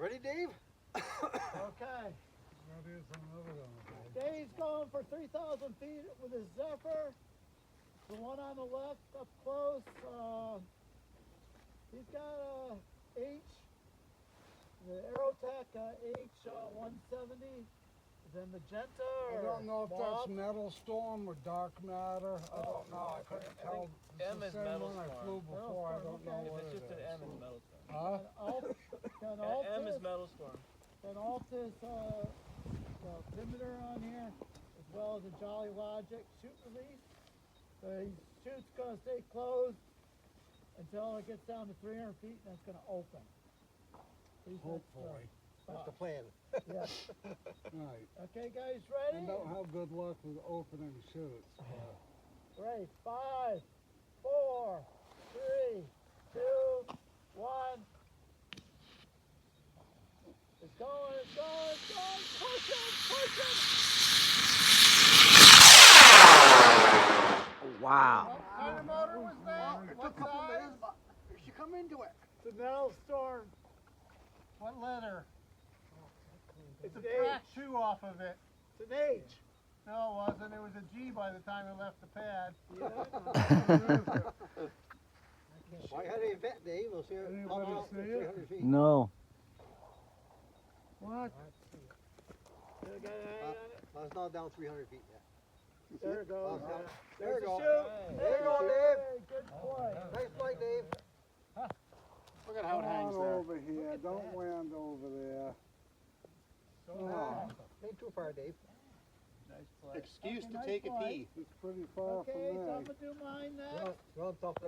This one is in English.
Ready, Dave? Okay. Dave's going for 3,000 feet with his Zephyr. The one on the left up close, he's got a H, the Aerotech H170. Then magenta I don't know if that's metal storm or dark matter. I don't know. I couldn't tell. M is metal I storm. flew before. I don't know If what it's it just an is. M, it's metal storm. Huh? M is metal storm. An Altus limiter on here, as well as a Jolly Logic shoot release. The chute's going to stay closed until it gets down to 300 feet, and it's going to open. Hopefully. That's the plan. Yeah. Right. Okay, guys, I ready? don't have good luck with opening shoots. Ready? 5, 4, 3, 2, 1. It's going, it's going, it's going. Push it, push it. Wow. What kind of motor was that? What size? She come into it. The metal storm. What letter? It's an Crack H. two off of it. It's an H. No, it wasn't. It was a G by the time it left the pad. Why had a vet, Dave? We'll see her Anybody pop out see to it? 300 feet. No. What? It's not down 300 feet yet. You see There it? it goes. Oh, There there you go. Shoot. There you go, Hey, Dave. good play. Nice play, Dave. Look at how it hangs there. Over here. Don't land over there. Oh, Ain't too far, Dave. Nice play. Excuse to take a pee. it's pretty far Okay, from so there. I'm going to do mine next. Run, top